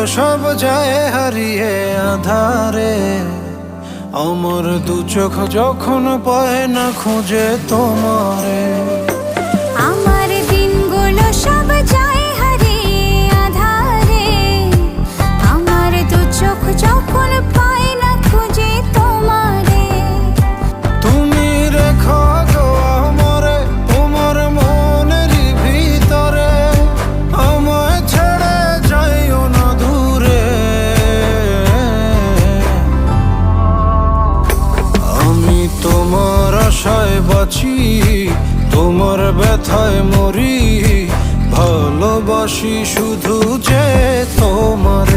সব যায় হারিয়ে আধারে। আমার দু চোখ যখন পায় না খুঁজে তোমারে। আমার দিনগুলো সব যায় হারিয়ে আঁধারে। আমার দু চোখ যখন পায় না খুঁজে তোমারে। তুমি রেখো গো আমারে তোমার মনেরই ভিতরে, আমায় ছেড়ে যাইও না দূরে। আমি তোমার আশায় বাঁচি, তোমার ব্যথায় মরি, ভালোবাসি শুধু যে তোমার।